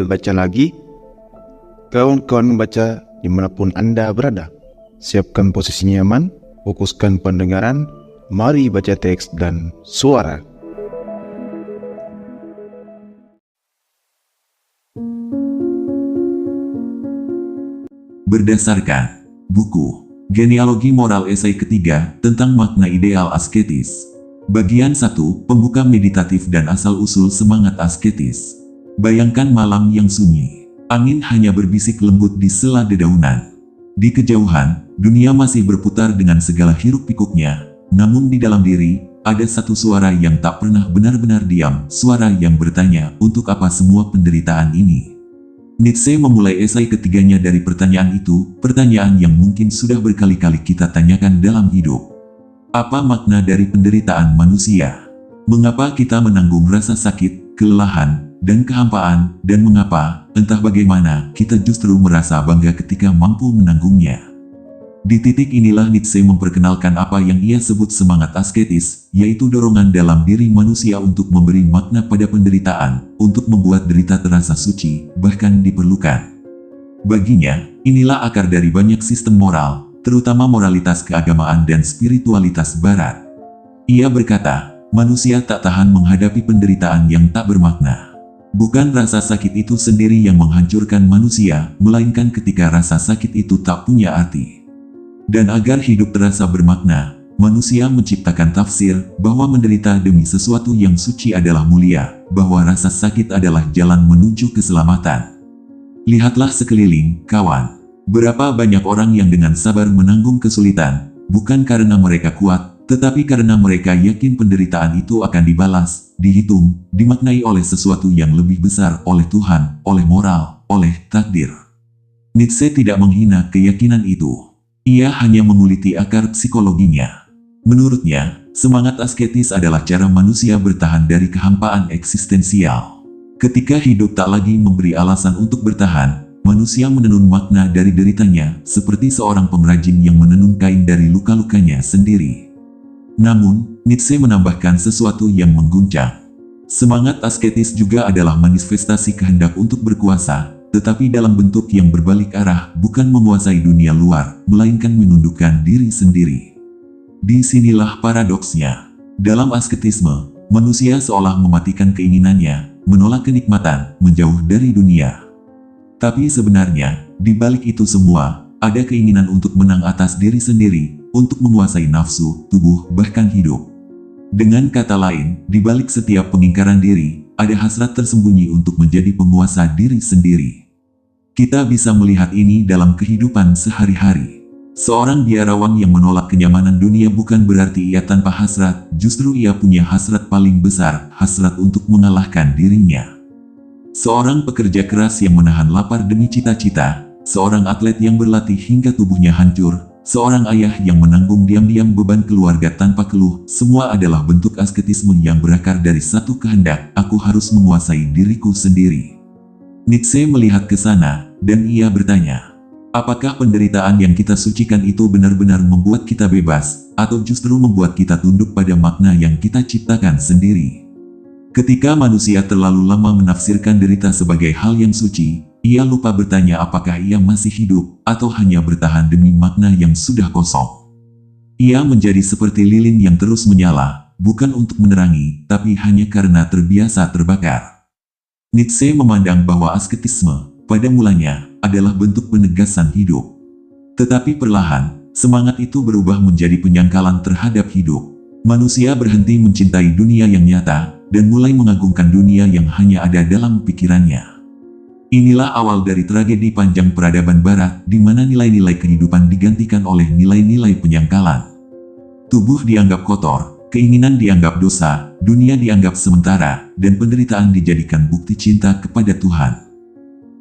Baca lagi. Kawan-kawan baca dimanapun Anda berada. Siapkan posisi nyaman, fokuskan pendengaran, mari baca teks dan suara. Berdasarkan buku Genealogi Moral Esai ketiga tentang makna ideal asketis. Bagian 1, pembuka meditatif dan asal-usul semangat asketis. Bayangkan malam yang sunyi. Angin hanya berbisik lembut di sela dedaunan. Di kejauhan, dunia masih berputar dengan segala hiruk-pikuknya. Namun di dalam diri, ada satu suara yang tak pernah benar-benar diam. Suara yang bertanya, untuk apa semua penderitaan ini? Nietzsche memulai esai ketiganya dari pertanyaan itu, pertanyaan yang mungkin sudah berkali-kali kita tanyakan dalam hidup. Apa makna dari penderitaan manusia? Mengapa kita menanggung rasa sakit, kelelahan, dan kehampaan, dan mengapa, entah bagaimana, kita justru merasa bangga ketika mampu menanggungnya? Di titik inilah Nietzsche memperkenalkan apa yang ia sebut semangat asketis, yaitu dorongan dalam diri manusia untuk memberi makna pada penderitaan, untuk membuat derita terasa suci, bahkan diperlukan. Baginya, inilah akar dari banyak sistem moral, terutama moralitas keagamaan dan spiritualitas barat. Ia berkata, manusia tak tahan menghadapi penderitaan yang tak bermakna. Bukan rasa sakit itu sendiri yang menghancurkan manusia, melainkan ketika rasa sakit itu tak punya arti. Dan agar hidup terasa bermakna, manusia menciptakan tafsir bahwa menderita demi sesuatu yang suci adalah mulia, bahwa rasa sakit adalah jalan menuju keselamatan. Lihatlah sekeliling, kawan. Berapa banyak orang yang dengan sabar menanggung kesulitan, bukan karena mereka kuat, tetapi karena mereka yakin penderitaan itu akan dibalas, dihitung, dimaknai oleh sesuatu yang lebih besar, oleh Tuhan, oleh moral, oleh takdir. Nietzsche tidak menghina keyakinan itu. Ia hanya menguliti akar psikologinya. Menurutnya, semangat asketis adalah cara manusia bertahan dari kehampaan eksistensial. Ketika hidup tak lagi memberi alasan untuk bertahan, manusia menenun makna dari deritanya, seperti seorang pengrajin yang menenun kain dari luka-lukanya sendiri. Namun, Nietzsche menambahkan sesuatu yang mengguncang. Semangat asketis juga adalah manifestasi kehendak untuk berkuasa, tetapi dalam bentuk yang berbalik arah, bukan menguasai dunia luar, melainkan menundukkan diri sendiri. Disinilah paradoksnya. Dalam asketisme, manusia seolah mematikan keinginannya, menolak kenikmatan, menjauh dari dunia. Tapi sebenarnya, di balik itu semua, ada keinginan untuk menang atas diri sendiri, untuk menguasai nafsu, tubuh, bahkan hidup. Dengan kata lain, di balik setiap pengingkaran diri, ada hasrat tersembunyi untuk menjadi penguasa diri sendiri. Kita bisa melihat ini dalam kehidupan sehari-hari. Seorang biarawan yang menolak kenyamanan dunia bukan berarti ia tanpa hasrat, justru ia punya hasrat paling besar, hasrat untuk mengalahkan dirinya. Seorang pekerja keras yang menahan lapar demi cita-cita, seorang atlet yang berlatih hingga tubuhnya hancur, seorang ayah yang menanggung diam-diam beban keluarga tanpa keluh, semua adalah bentuk asketisme yang berakar dari satu kehendak, aku harus menguasai diriku sendiri. Nietzsche melihat ke sana, dan ia bertanya, apakah penderitaan yang kita sucikan itu benar-benar membuat kita bebas, atau justru membuat kita tunduk pada makna yang kita ciptakan sendiri? Ketika manusia terlalu lama menafsirkan derita sebagai hal yang suci, ia lupa bertanya apakah ia masih hidup, atau hanya bertahan demi makna yang sudah kosong. Ia menjadi seperti lilin yang terus menyala, bukan untuk menerangi, tapi hanya karena terbiasa terbakar. Nietzsche memandang bahwa asketisme, pada mulanya, adalah bentuk penegasan hidup. Tetapi perlahan, semangat itu berubah menjadi penyangkalan terhadap hidup. Manusia berhenti mencintai dunia yang nyata, dan mulai mengagungkan dunia yang hanya ada dalam pikirannya. Inilah awal dari tragedi panjang peradaban barat, di mana nilai-nilai kehidupan digantikan oleh nilai-nilai penyangkalan. Tubuh dianggap kotor, keinginan dianggap dosa, dunia dianggap sementara, dan penderitaan dijadikan bukti cinta kepada Tuhan.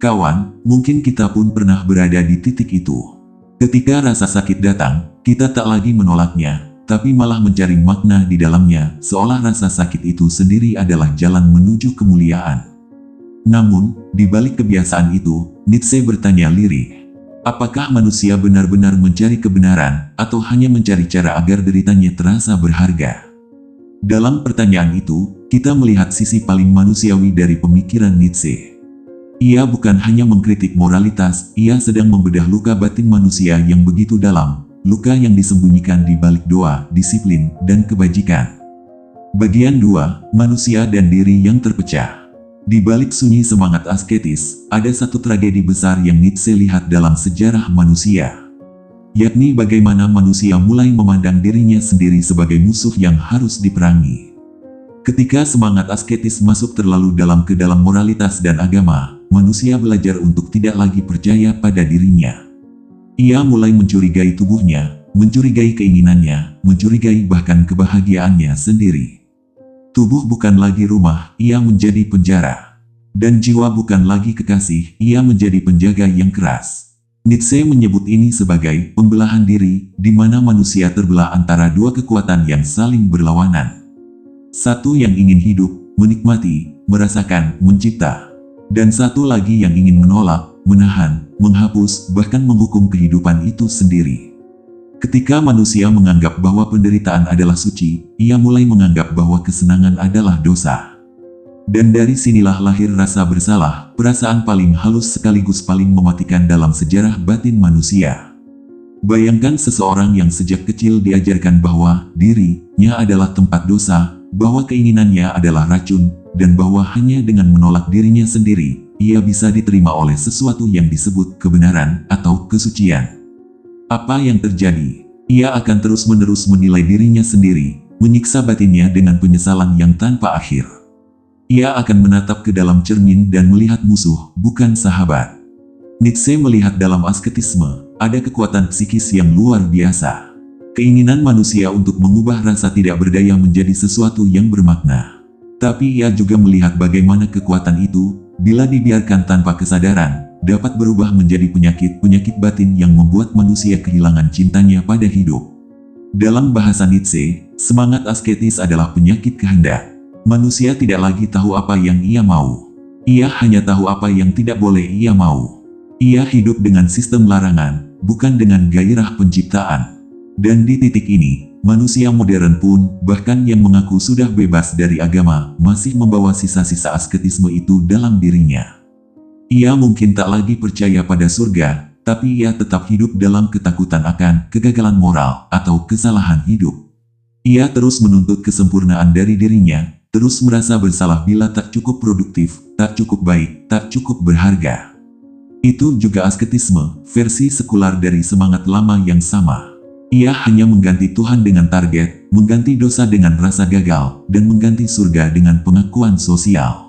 Kawan, mungkin kita pun pernah berada di titik itu. Ketika rasa sakit datang, kita tak lagi menolaknya, tapi malah mencari makna di dalamnya, seolah rasa sakit itu sendiri adalah jalan menuju kemuliaan. Namun, di balik kebiasaan itu, Nietzsche bertanya lirih, apakah manusia benar-benar mencari kebenaran, atau hanya mencari cara agar deritanya terasa berharga? Dalam pertanyaan itu, kita melihat sisi paling manusiawi dari pemikiran Nietzsche. Ia bukan hanya mengkritik moralitas, ia sedang membedah luka batin manusia yang begitu dalam, luka yang disembunyikan di balik doa, disiplin, dan kebajikan. Bagian 2, manusia dan diri yang terpecah. Di balik sunyi semangat asketis, ada satu tragedi besar yang Nietzsche lihat dalam sejarah manusia. Yakni bagaimana manusia mulai memandang dirinya sendiri sebagai musuh yang harus diperangi. Ketika semangat asketis masuk terlalu dalam ke dalam moralitas dan agama, manusia belajar untuk tidak lagi percaya pada dirinya. Ia mulai mencurigai tubuhnya, mencurigai keinginannya, mencurigai bahkan kebahagiaannya sendiri. Tubuh bukan lagi rumah, ia menjadi penjara. Dan jiwa bukan lagi kekasih, ia menjadi penjaga yang keras. Nietzsche menyebut ini sebagai pembelahan diri, di mana manusia terbelah antara dua kekuatan yang saling berlawanan. Satu yang ingin hidup, menikmati, merasakan, mencipta. Dan satu lagi yang ingin menolak, menahan, menghapus, bahkan menghukum kehidupan itu sendiri. Ketika manusia menganggap bahwa penderitaan adalah suci, ia mulai menganggap bahwa kesenangan adalah dosa. Dan dari sinilah lahir rasa bersalah, perasaan paling halus sekaligus paling mematikan dalam sejarah batin manusia. Bayangkan seseorang yang sejak kecil diajarkan bahwa dirinya adalah tempat dosa, bahwa keinginannya adalah racun, dan bahwa hanya dengan menolak dirinya sendiri, ia bisa diterima oleh sesuatu yang disebut kebenaran atau kesucian. Apa yang terjadi? Ia akan terus-menerus menilai dirinya sendiri, menyiksa batinnya dengan penyesalan yang tanpa akhir. Ia akan menatap ke dalam cermin dan melihat musuh, bukan sahabat. Nietzsche melihat dalam asketisme, ada kekuatan psikis yang luar biasa. Keinginan manusia untuk mengubah rasa tidak berdaya menjadi sesuatu yang bermakna. Tapi ia juga melihat bagaimana kekuatan itu, bila dibiarkan tanpa kesadaran, dapat berubah menjadi penyakit-penyakit batin yang membuat manusia kehilangan cintanya pada hidup. Dalam bahasa Nietzsche, semangat asketis adalah penyakit kehendak. Manusia tidak lagi tahu apa yang ia mau. Ia hanya tahu apa yang tidak boleh ia mau. Ia hidup dengan sistem larangan, bukan dengan gairah penciptaan. Dan di titik ini, manusia modern pun, bahkan yang mengaku sudah bebas dari agama, masih membawa sisa-sisa asketisme itu dalam dirinya. Ia mungkin tak lagi percaya pada surga, tapi ia tetap hidup dalam ketakutan akan kegagalan moral atau kesalahan hidup. Ia terus menuntut kesempurnaan dari dirinya, terus merasa bersalah bila tak cukup produktif, tak cukup baik, tak cukup berharga. Itu juga asketisme, versi sekular dari semangat lama yang sama. Ia hanya mengganti Tuhan dengan target, mengganti dosa dengan rasa gagal, dan mengganti surga dengan pengakuan sosial.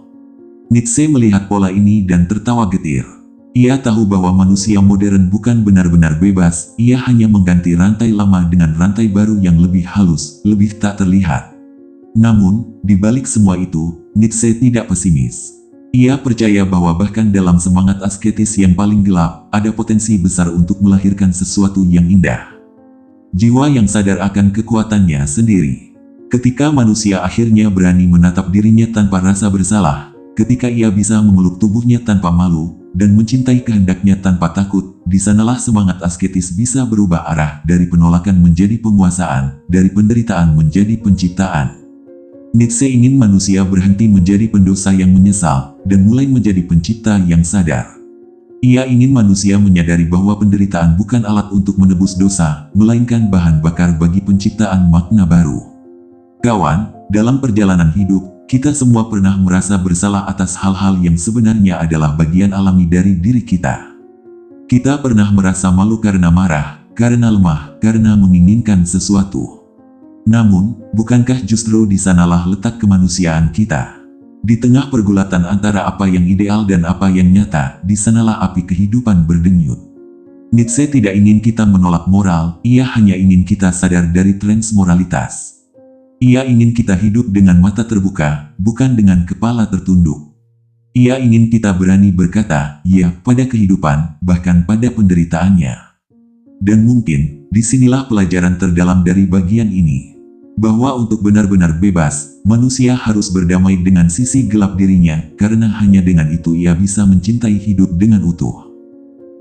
Nietzsche melihat pola ini dan tertawa getir. Ia tahu bahwa manusia modern bukan benar-benar bebas, ia hanya mengganti rantai lama dengan rantai baru yang lebih halus, lebih tak terlihat. Namun, di balik semua itu, Nietzsche tidak pesimis. Ia percaya bahwa bahkan dalam semangat asketis yang paling gelap, ada potensi besar untuk melahirkan sesuatu yang indah. Jiwa yang sadar akan kekuatannya sendiri. Ketika manusia akhirnya berani menatap dirinya tanpa rasa bersalah, ketika ia bisa memeluk tubuhnya tanpa malu, dan mencintai kehendaknya tanpa takut, di sanalah semangat asketis bisa berubah arah dari penolakan menjadi penguasaan, dari penderitaan menjadi penciptaan. Nietzsche ingin manusia berhenti menjadi pendosa yang menyesal, dan mulai menjadi pencipta yang sadar. Ia ingin manusia menyadari bahwa penderitaan bukan alat untuk menebus dosa, melainkan bahan bakar bagi penciptaan makna baru. Kawan, dalam perjalanan hidup, kita semua pernah merasa bersalah atas hal-hal yang sebenarnya adalah bagian alami dari diri kita. Kita pernah merasa malu karena marah, karena lemah, karena menginginkan sesuatu. Namun, bukankah justru di sanalah letak kemanusiaan kita? Di tengah pergulatan antara apa yang ideal dan apa yang nyata, di sanalah api kehidupan berdenyut. Nietzsche tidak ingin kita menolak moral, ia hanya ingin kita sadar dari trans moralitas. Ia ingin kita hidup dengan mata terbuka, bukan dengan kepala tertunduk. Ia ingin kita berani berkata, ya, pada kehidupan, bahkan pada penderitaannya. Dan mungkin, disinilah pelajaran terdalam dari bagian ini. Bahwa untuk benar-benar bebas, manusia harus berdamai dengan sisi gelap dirinya, karena hanya dengan itu ia bisa mencintai hidup dengan utuh.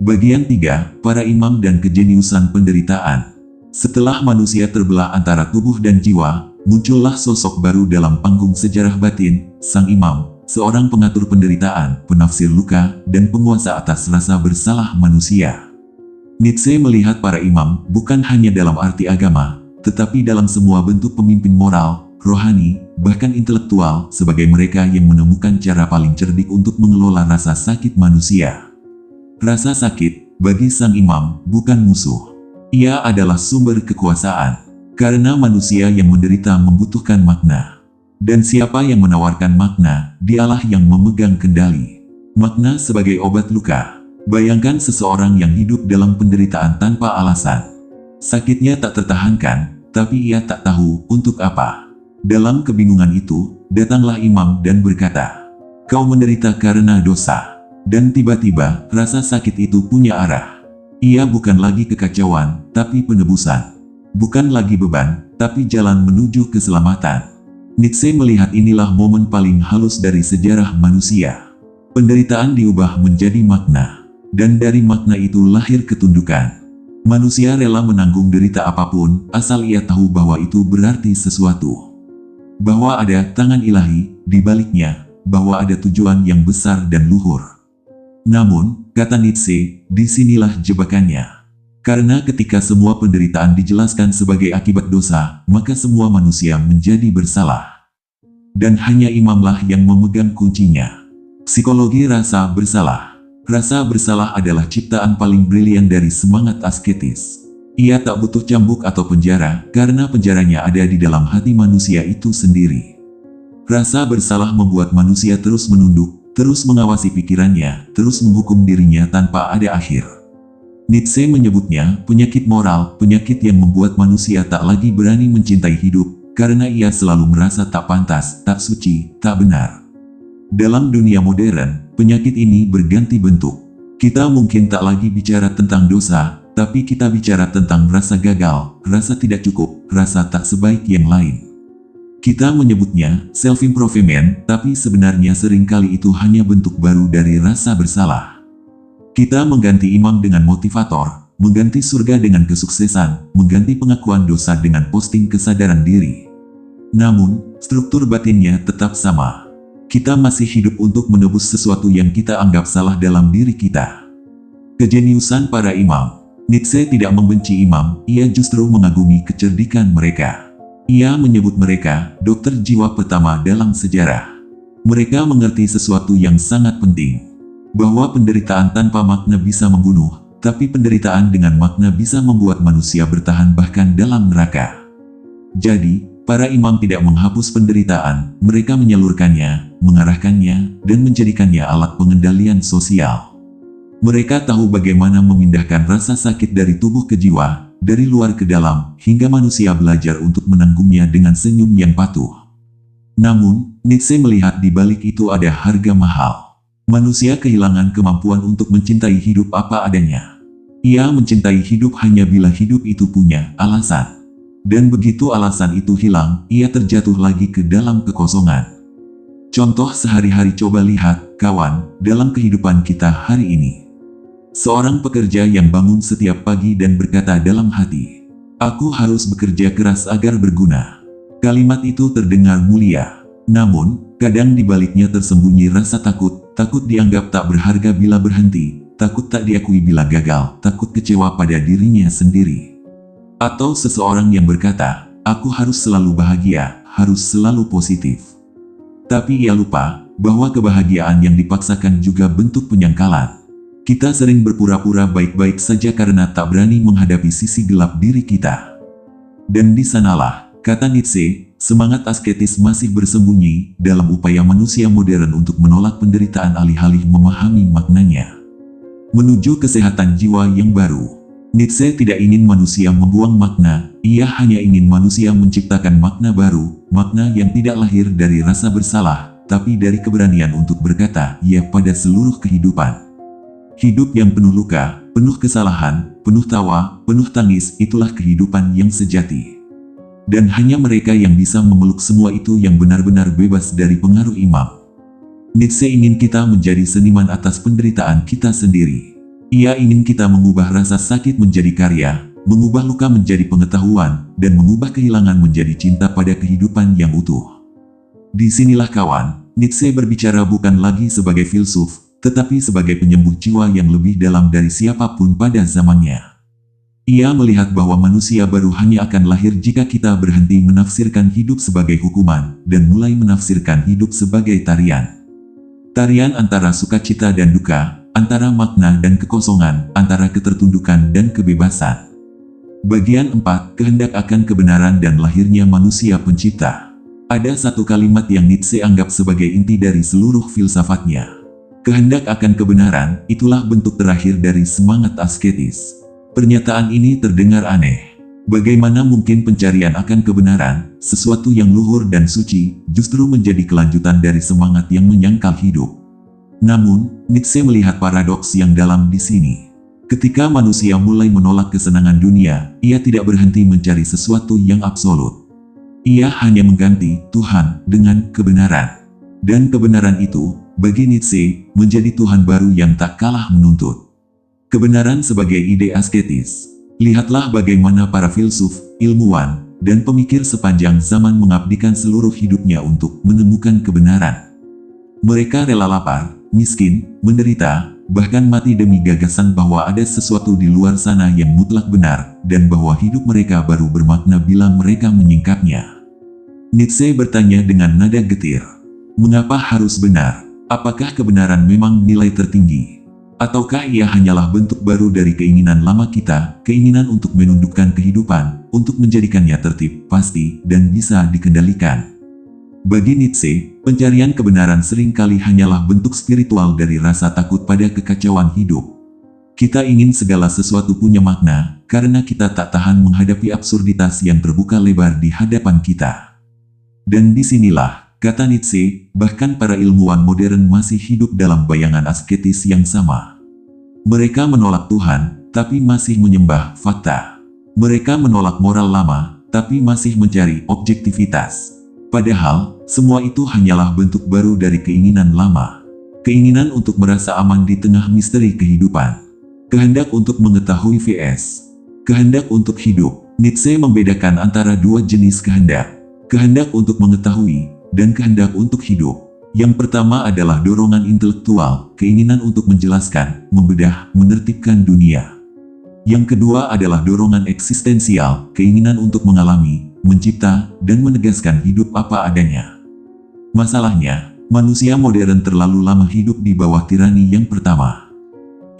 Bagian 3, para imam dan kejeniusan penderitaan. Setelah manusia terbelah antara tubuh dan jiwa, muncullah sosok baru dalam panggung sejarah batin, sang imam, seorang pengatur penderitaan, penafsir luka, dan penguasa atas rasa bersalah manusia. Nietzsche melihat para imam bukan hanya dalam arti agama, tetapi dalam semua bentuk pemimpin moral, rohani, bahkan intelektual, sebagai mereka yang menemukan cara paling cerdik untuk mengelola rasa sakit manusia. Rasa sakit, bagi sang imam, bukan musuh. Ia adalah sumber kekuasaan, karena manusia yang menderita membutuhkan makna. Dan siapa yang menawarkan makna, dialah yang memegang kendali. Makna sebagai obat luka. Bayangkan seseorang yang hidup dalam penderitaan tanpa alasan. Sakitnya tak tertahankan, tapi ia tak tahu untuk apa. Dalam kebingungan itu, datanglah imam dan berkata, "Kau menderita karena dosa." Dan tiba-tiba, rasa sakit itu punya arah. Ia bukan lagi kekacauan, tapi penebusan. Bukan lagi beban, tapi jalan menuju keselamatan. Nietzsche melihat inilah momen paling halus dari sejarah manusia. Penderitaan diubah menjadi makna. Dan dari makna itu lahir ketundukan. Manusia rela menanggung derita apapun, asal ia tahu bahwa itu berarti sesuatu. Bahwa ada tangan ilahi di baliknya, bahwa ada tujuan yang besar dan luhur. Namun, kata Nietzsche, disinilah jebakannya. Karena ketika semua penderitaan dijelaskan sebagai akibat dosa, maka semua manusia menjadi bersalah. Dan hanya imamlah yang memegang kuncinya. Psikologi rasa bersalah. Rasa bersalah adalah ciptaan paling brilian dari semangat asketis. Ia tak butuh cambuk atau penjara, karena penjaranya ada di dalam hati manusia itu sendiri. Rasa bersalah membuat manusia terus menunduk, terus mengawasi pikirannya, terus menghukum dirinya tanpa ada akhir. Nietzsche menyebutnya penyakit moral, penyakit yang membuat manusia tak lagi berani mencintai hidup, karena ia selalu merasa tak pantas, tak suci, tak benar. Dalam dunia modern, penyakit ini berganti bentuk. Kita mungkin tak lagi bicara tentang dosa, tapi kita bicara tentang rasa gagal, rasa tidak cukup, rasa tak sebaik yang lain. Kita menyebutnya self-improvement, tapi sebenarnya seringkali itu hanya bentuk baru dari rasa bersalah. Kita mengganti imam dengan motivator, mengganti surga dengan kesuksesan, mengganti pengakuan dosa dengan posting kesadaran diri. Namun, struktur batinnya tetap sama. Kita masih hidup untuk menebus sesuatu yang kita anggap salah dalam diri kita. Kejeniusan para imam. Nietzsche tidak membenci imam, ia justru mengagumi kecerdikan mereka. Ia menyebut mereka dokter jiwa pertama dalam sejarah. Mereka mengerti sesuatu yang sangat penting. Bahwa penderitaan tanpa makna bisa membunuh, tapi penderitaan dengan makna bisa membuat manusia bertahan bahkan dalam neraka. Jadi, para imam tidak menghapus penderitaan, mereka menyalurkannya, mengarahkannya, dan menjadikannya alat pengendalian sosial. Mereka tahu bagaimana memindahkan rasa sakit dari tubuh ke jiwa, dari luar ke dalam, hingga manusia belajar untuk menanggungnya dengan senyum yang patuh. Namun, Nietzsche melihat di balik itu ada harga mahal. Manusia kehilangan kemampuan untuk mencintai hidup apa adanya. Ia mencintai hidup hanya bila hidup itu punya alasan. Dan begitu alasan itu hilang, ia terjatuh lagi ke dalam kekosongan. Contoh sehari-hari, coba lihat, kawan, dalam kehidupan kita hari ini. Seorang pekerja yang bangun setiap pagi dan berkata dalam hati, "Aku harus bekerja keras agar berguna." Kalimat itu terdengar mulia. Namun, kadang di baliknya tersembunyi rasa takut dianggap tak berharga bila berhenti, takut tak diakui bila gagal, takut kecewa pada dirinya sendiri. Atau seseorang yang berkata, "Aku harus selalu bahagia, harus selalu positif." Tapi ia lupa bahwa kebahagiaan yang dipaksakan juga bentuk penyangkalan. Kita sering berpura-pura baik-baik saja karena tak berani menghadapi sisi gelap diri kita. Dan di sanalah, kata Nietzsche, semangat asketis masih bersembunyi dalam upaya manusia modern untuk menolak penderitaan alih-alih memahami maknanya. Menuju kesehatan jiwa yang baru. Nietzsche tidak ingin manusia membuang makna, ia hanya ingin manusia menciptakan makna baru, makna yang tidak lahir dari rasa bersalah, tapi dari keberanian untuk berkata "ya" pada seluruh kehidupan. Hidup yang penuh luka, penuh kesalahan, penuh tawa, penuh tangis, itulah kehidupan yang sejati. Dan hanya mereka yang bisa memeluk semua itu yang benar-benar bebas dari pengaruh imam. Nietzsche ingin kita menjadi seniman atas penderitaan kita sendiri. Ia ingin kita mengubah rasa sakit menjadi karya, mengubah luka menjadi pengetahuan, dan mengubah kehilangan menjadi cinta pada kehidupan yang utuh. Disinilah kawan, Nietzsche berbicara bukan lagi sebagai filsuf, tetapi sebagai penyembuh jiwa yang lebih dalam dari siapapun pada zamannya. Ia melihat bahwa manusia baru hanya akan lahir jika kita berhenti menafsirkan hidup sebagai hukuman, dan mulai menafsirkan hidup sebagai tarian. Tarian antara sukacita dan duka, antara makna dan kekosongan, antara ketertundukan dan kebebasan. Bagian 4, kehendak akan kebenaran dan lahirnya manusia pencipta. Ada satu kalimat yang Nietzsche anggap sebagai inti dari seluruh filsafatnya. Kehendak akan kebenaran, itulah bentuk terakhir dari semangat asketis. Pernyataan ini terdengar aneh. Bagaimana mungkin pencarian akan kebenaran, sesuatu yang luhur dan suci, justru menjadi kelanjutan dari semangat yang menyangkal hidup? Namun, Nietzsche melihat paradoks yang dalam di sini. Ketika manusia mulai menolak kesenangan dunia, ia tidak berhenti mencari sesuatu yang absolut. Ia hanya mengganti Tuhan dengan kebenaran. Dan kebenaran itu, bagi Nietzsche, menjadi Tuhan baru yang tak kalah menuntut. Kebenaran sebagai ide asketis. Lihatlah bagaimana para filsuf, ilmuwan, dan pemikir sepanjang zaman mengabdikan seluruh hidupnya untuk menemukan kebenaran. Mereka rela lapar, miskin, menderita, bahkan mati demi gagasan bahwa ada sesuatu di luar sana yang mutlak benar, dan bahwa hidup mereka baru bermakna bila mereka menyingkapnya. Nietzsche bertanya dengan nada getir. Mengapa harus benar? Apakah kebenaran memang nilai tertinggi? Ataukah ia hanyalah bentuk baru dari keinginan lama kita, keinginan untuk menundukkan kehidupan, untuk menjadikannya tertib, pasti, dan bisa dikendalikan? Bagi Nietzsche, pencarian kebenaran seringkali hanyalah bentuk spiritual dari rasa takut pada kekacauan hidup. Kita ingin segala sesuatu punya makna, karena kita tak tahan menghadapi absurditas yang terbuka lebar di hadapan kita. Dan disinilah, kata Nietzsche, bahkan para ilmuwan modern masih hidup dalam bayangan asketis yang sama. Mereka menolak Tuhan, tapi masih menyembah fakta. Mereka menolak moral lama, tapi masih mencari objektivitas. Padahal, semua itu hanyalah bentuk baru dari keinginan lama. Keinginan untuk merasa aman di tengah misteri kehidupan. Kehendak untuk mengetahui vs. kehendak untuk hidup. Nietzsche membedakan antara dua jenis kehendak. Kehendak untuk mengetahui, dan kehendak untuk hidup. Yang pertama adalah dorongan intelektual, keinginan untuk menjelaskan, membedah, menertibkan dunia. Yang kedua adalah dorongan eksistensial, keinginan untuk mengalami, mencipta, dan menegaskan hidup apa adanya. Masalahnya, manusia modern terlalu lama hidup di bawah tirani yang pertama.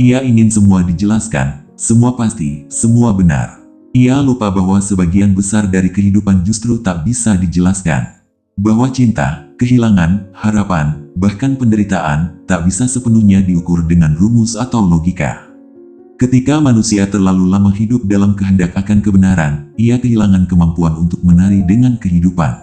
Ia ingin semua dijelaskan, semua pasti, semua benar. Ia lupa bahwa sebagian besar dari kehidupan justru tak bisa dijelaskan. Bahwa cinta, kehilangan, harapan, bahkan penderitaan, tak bisa sepenuhnya diukur dengan rumus atau logika. Ketika manusia terlalu lama hidup dalam kehendak akan kebenaran, ia kehilangan kemampuan untuk menari dengan kehidupan.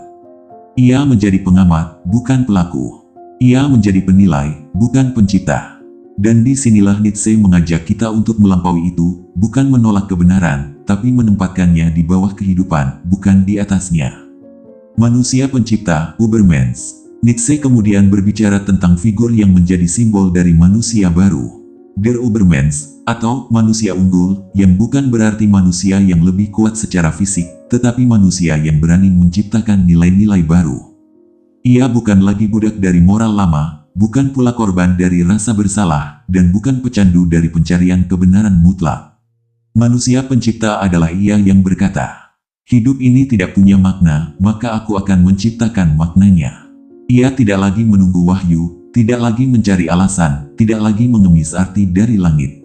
Ia menjadi pengamat, bukan pelaku. Ia menjadi penilai, bukan pencipta. Dan disinilah Nietzsche mengajak kita untuk melampaui itu, bukan menolak kebenaran, tapi menempatkannya di bawah kehidupan, bukan di atasnya. Manusia pencipta, Ubermensch. Nietzsche kemudian berbicara tentang figur yang menjadi simbol dari manusia baru. Der Ubermensch, atau manusia unggul, yang bukan berarti manusia yang lebih kuat secara fisik, tetapi manusia yang berani menciptakan nilai-nilai baru. Ia bukan lagi budak dari moral lama, bukan pula korban dari rasa bersalah, dan bukan pecandu dari pencarian kebenaran mutlak. Manusia pencipta adalah ia yang berkata, hidup ini tidak punya makna, maka aku akan menciptakan maknanya. Ia tidak lagi menunggu wahyu, tidak lagi mencari alasan, tidak lagi mengemis arti dari langit.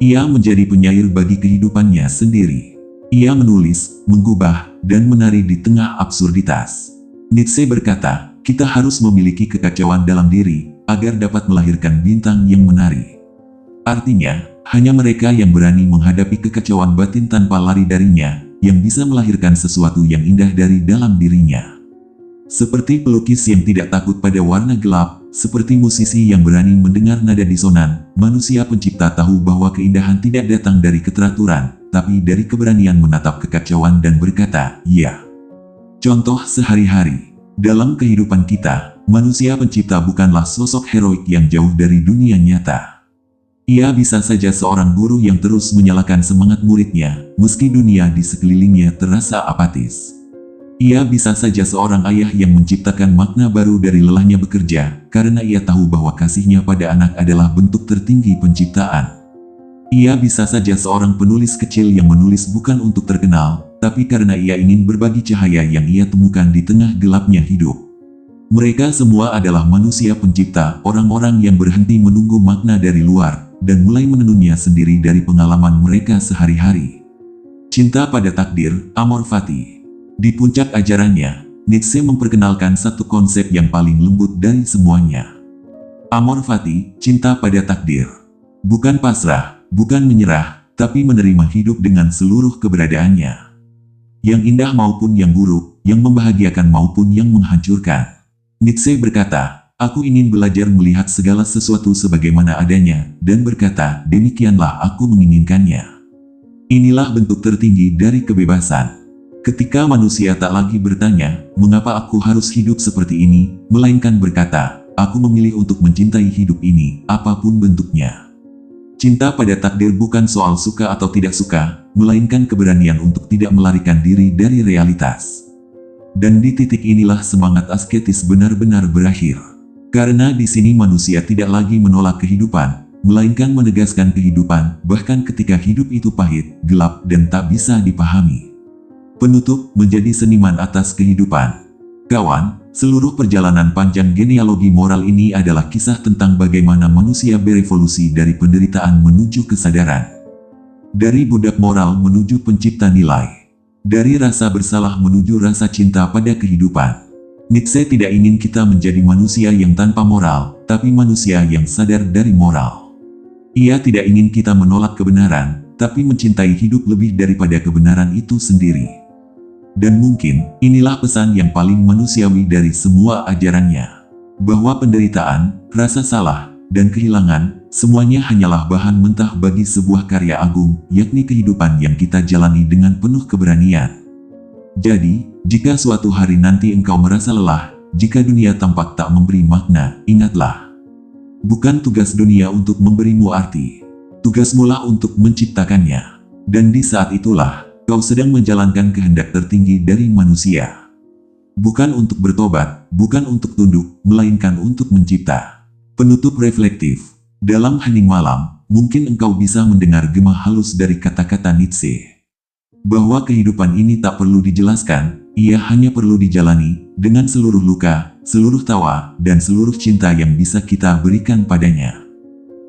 Ia menjadi penyair bagi kehidupannya sendiri. Ia menulis, menggubah, dan menari di tengah absurditas. Nietzsche berkata, kita harus memiliki kekacauan dalam diri, agar dapat melahirkan bintang yang menari. Artinya, hanya mereka yang berani menghadapi kekacauan batin tanpa lari darinya, yang bisa melahirkan sesuatu yang indah dari dalam dirinya. Seperti pelukis yang tidak takut pada warna gelap, seperti musisi yang berani mendengar nada disonan, manusia pencipta tahu bahwa keindahan tidak datang dari keteraturan, tapi dari keberanian menatap kekacauan dan berkata, ya. Contoh sehari-hari. Dalam kehidupan kita, manusia pencipta bukanlah sosok heroik yang jauh dari dunia nyata. Ia bisa saja seorang guru yang terus menyalakan semangat muridnya, meski dunia di sekelilingnya terasa apatis. Ia bisa saja seorang ayah yang menciptakan makna baru dari lelahnya bekerja, karena ia tahu bahwa kasihnya pada anak adalah bentuk tertinggi penciptaan. Ia bisa saja seorang penulis kecil yang menulis bukan untuk terkenal, tapi karena ia ingin berbagi cahaya yang ia temukan di tengah gelapnya hidup. Mereka semua adalah manusia pencipta, orang-orang yang berhenti menunggu makna dari luar, dan mulai menenunnya sendiri dari pengalaman mereka sehari-hari. Cinta pada takdir, amor fati. Di puncak ajarannya, Nietzsche memperkenalkan satu konsep yang paling lembut dari semuanya. Amor fati, cinta pada takdir. Bukan pasrah, bukan menyerah, tapi menerima hidup dengan seluruh keberadaannya. Yang indah maupun yang buruk, yang membahagiakan maupun yang menghancurkan. Nietzsche berkata, aku ingin belajar melihat segala sesuatu sebagaimana adanya, dan berkata, demikianlah aku menginginkannya. Inilah bentuk tertinggi dari kebebasan. Ketika manusia tak lagi bertanya, mengapa aku harus hidup seperti ini, melainkan berkata, aku memilih untuk mencintai hidup ini, apapun bentuknya. Cinta pada takdir bukan soal suka atau tidak suka, melainkan keberanian untuk tidak melarikan diri dari realitas. Dan di titik inilah semangat asketis benar-benar berakhir. Karena di sini manusia tidak lagi menolak kehidupan, melainkan menegaskan kehidupan, bahkan ketika hidup itu pahit, gelap, dan tak bisa dipahami. Penutup menjadi seniman atas kehidupan. Kawan, seluruh perjalanan panjang genealogi moral ini adalah kisah tentang bagaimana manusia berevolusi dari penderitaan menuju kesadaran. Dari budak moral menuju pencipta nilai. Dari rasa bersalah menuju rasa cinta pada kehidupan. Nietzsche tidak ingin kita menjadi manusia yang tanpa moral, tapi manusia yang sadar dari moral. Ia tidak ingin kita menolak kebenaran, tapi mencintai hidup lebih daripada kebenaran itu sendiri. Dan mungkin, inilah pesan yang paling manusiawi dari semua ajarannya. Bahwa penderitaan, rasa salah, dan kehilangan, semuanya hanyalah bahan mentah bagi sebuah karya agung, yakni kehidupan yang kita jalani dengan penuh keberanian. Jadi, jika suatu hari nanti engkau merasa lelah, jika dunia tampak tak memberi makna, ingatlah. Bukan tugas dunia untuk memberimu arti. Tugasmulah untuk menciptakannya. Dan di saat itulah, kau sedang menjalankan kehendak tertinggi dari manusia. Bukan untuk bertobat, bukan untuk tunduk, melainkan untuk mencipta. Penutup reflektif. Dalam hening malam, mungkin engkau bisa mendengar gema halus dari kata-kata Nietzsche. Bahwa kehidupan ini tak perlu dijelaskan, ia hanya perlu dijalani, dengan seluruh luka, seluruh tawa, dan seluruh cinta yang bisa kita berikan padanya.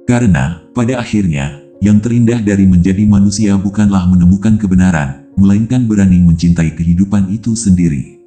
Karena, pada akhirnya, yang terindah dari menjadi manusia bukanlah menemukan kebenaran, melainkan berani mencintai kehidupan itu sendiri.